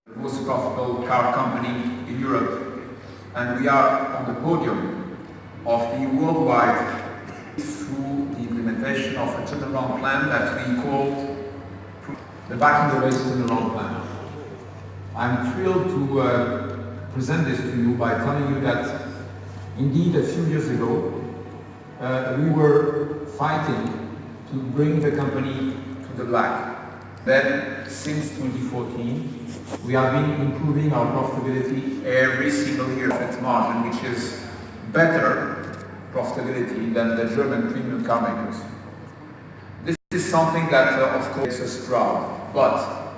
the most profitable car company in Europe, and we are on the podium of the worldwide through the implementation of a turnaround plan that we call the Back in the Race turnaround plan. I'm thrilled to present this to you by telling you that indeed a few years ago we were fighting to bring the company to the black. Then since 2014 we have been improving our profitability every single year. Profit margin, which is better profitability than the German premium car makers. This is something that of course makes us proud, but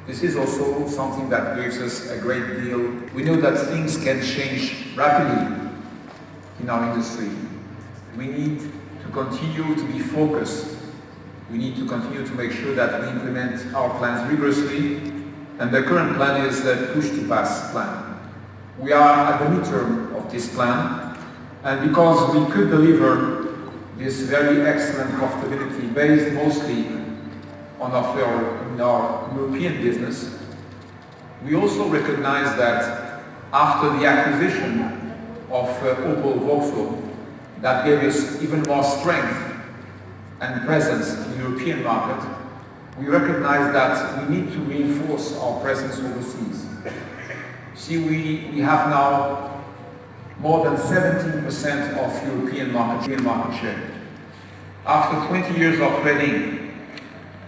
this is also something that gives us a great deal. We know that things can change rapidly in our industry. We need to continue to be focused. We need to continue to make sure that we implement our plans rigorously, and the current plan is the push to pass plan. We are at the midterm of this plan, and because we could deliver this very excellent profitability based mostly on our European business, we also recognize that after the acquisition of Opel Vauxhall, that gave us even more strength and presence in the European market, we recognize that we need to reinforce our presence overseas. See, we have now more than 17% of European market share. After 20 years of trading,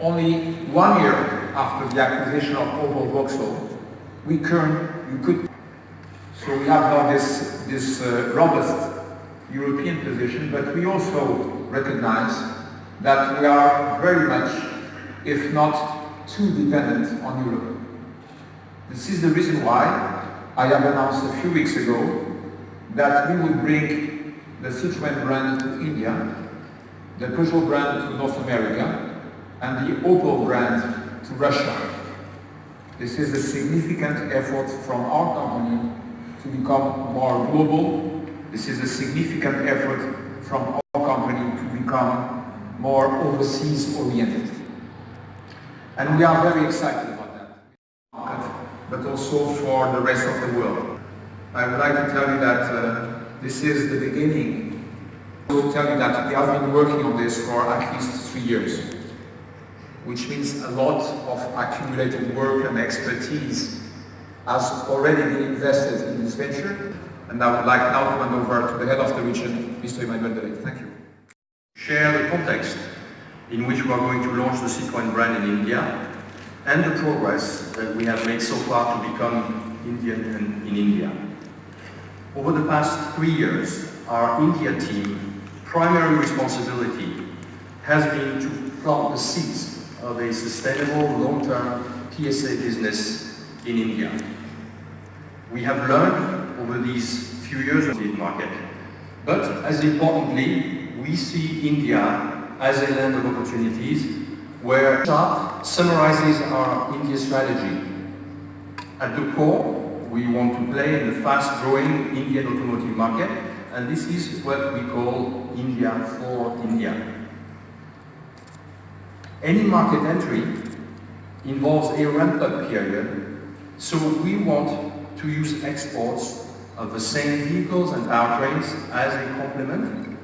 only 1 year after the acquisition of Opel Vauxhall, we could. So we have now this robust European position, but we also recognize that we are very much, if not too dependent on Europe. This is the reason why I have announced a few weeks ago that we will bring the Citroën brand to India, the Peugeot brand to North America, and the Opel brand to Russia. This is a significant effort from our company to become more global. This is a significant effort from our company to become more overseas oriented. And we are very excited about that, but also for the rest of the world. I would like to tell you that this is the beginning. I will tell you that we have been working on this for at least 3 years, which means a lot of accumulated work and expertise has already been invested in this venture. And I would like now to hand over to the head of the region, Mr. Emmanuel Delay. Thank you. Share the context in which we are going to launch the Citroën brand in India and the progress that we have made so far to become Indian and in India. Over the past 3 years, our India team primary responsibility has been to plant the seeds of a sustainable long-term PSA business in India. We have learned over these few years of the market, but as importantly, we see India as a land of opportunities where chart summarizes our India strategy. At the core, we want to play in the fast-growing Indian automotive market, and this is what we call India for India. Any market entry involves a ramp-up period, so we want to use exports of the same vehicles and powertrains as a complement.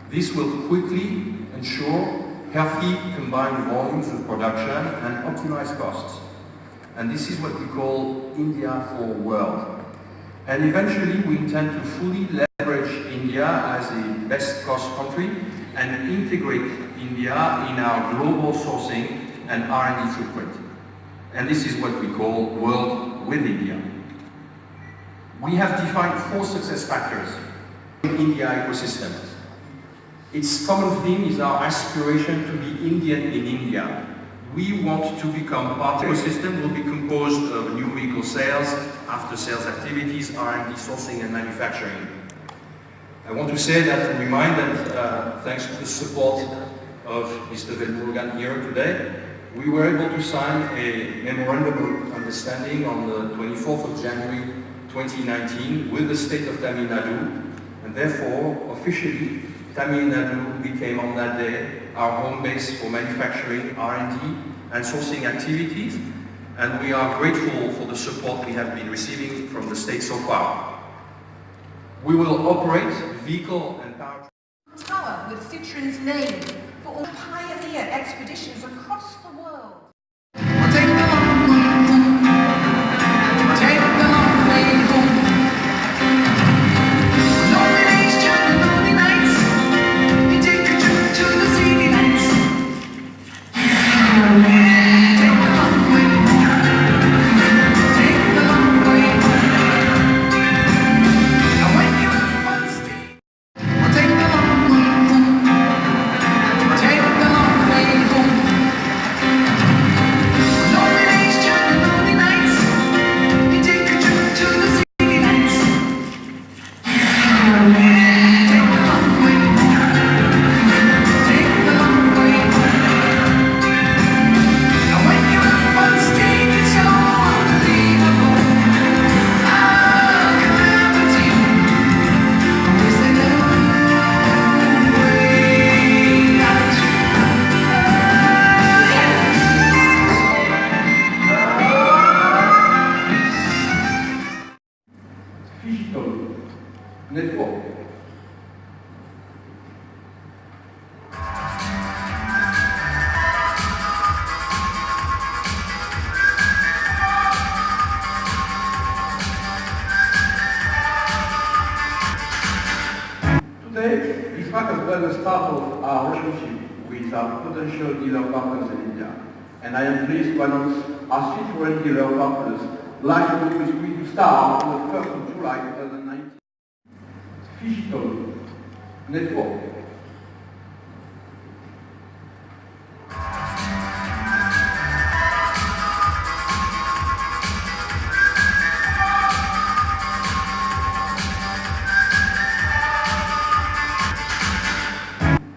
This will quickly ensure healthy combined volumes of production and optimize costs. And this is what we call India for World. And eventually we intend to fully leverage India as a best cost country and integrate India in our global sourcing and R&D footprint. And this is what we call World with India. We have defined 4 success factors in the India ecosystem. Its common theme is our aspiration to be Indian in India. We want to become part of the ecosystem will be composed of new vehicle sales, after-sales activities, R&D, sourcing and manufacturing. I want to say that, to remind that thanks to the support of Mr. Velmurugan here today, we were able to sign a memorandum of understanding on the 24th of January 2019 with the state of Tamil Nadu, and therefore officially Tamil Nadu became on that day our home base for manufacturing, R&D and sourcing activities, and we are grateful for the support we have been receiving from the state so far. We will operate vehicle and power tower with Citroën's name for all pioneer expeditions across the world. We'll take the long way home. We'll take the long way home. Lonely days turn to lonely nights. We take a trip to the city lights. Take the long way home. Take the long way home. And when you're on stage, we'll take the long way home. We'll take the long way home. Lonely days turn to lonely nights. We take a trip to the city lights. Take the long way home. Take the long way home. And when you're up on stage, it's so unbelievable. Calamity. Is there no way out? digital network. Today is marked as the start of our relationship with our potential dealer partners in India, and I am pleased to announce our Citroën dealer partners live with going to start on the 1st of July 2019. Digital network.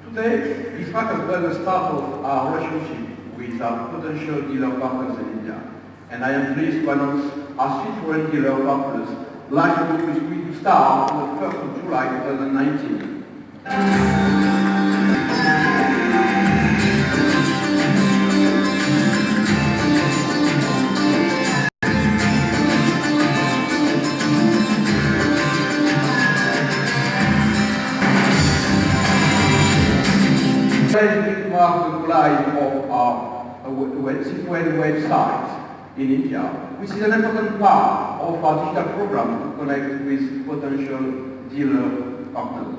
Today is marked as the start of our relationship with our potential dealer partners in India, and I am pleased to announce our Citroën dealer partners live with going to start on the 1st of July 2019. Very big mark the live of our Citroën website in India, which is an important part of our digital program to connect with potential dealer partners.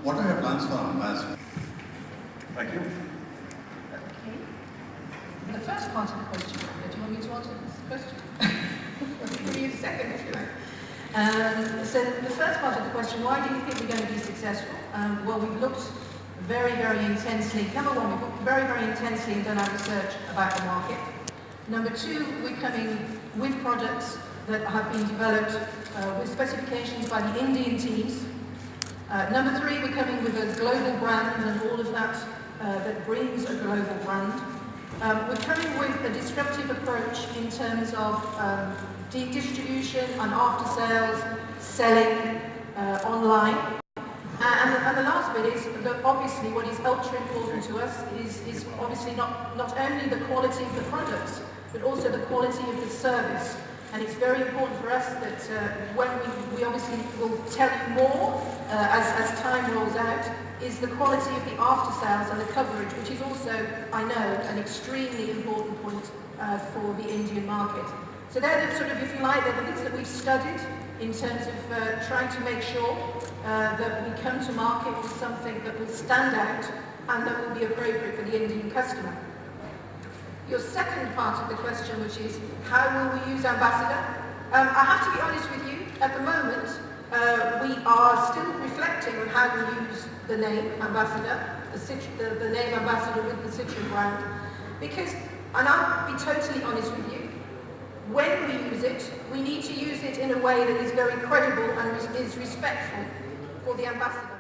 What are your plans for ambassador? Thank you. Okay. The first part of the question, do you want me to answer this question? Give me a second if you like. So the first part of the question, why do you think we're going to be successful? Well, we've looked very, very intensely. Number one, we've looked very, very intensely and done our research about the market. Number two, we're coming with products that have been developed with specifications by the Indian teams. Number three, we're coming with a global brand and all of that that brings a global brand. We're coming with a disruptive approach in terms of distribution and after sales, selling online. And the last bit is that obviously what is ultra important to us is obviously not only the quality of the products, but also the quality of the service. And it's very important for us that when we obviously will tell you more as time rolls out, is the quality of the after sales and the coverage, which is also, I know, an extremely important point for the Indian market. So they're the sort of, if you like, they're the things that we've studied in terms of trying to make sure that we come to market with something that will stand out and that will be appropriate for the Indian customer. Your second part of the question, which is how will we use Ambassador? I have to be honest with you, at the moment, we are still reflecting on how we use the name ambassador, the name ambassador with the Citroën brand, because, and I'll be totally honest with you, when we use it, we need to use it in a way that is very credible and is respectful for the ambassador.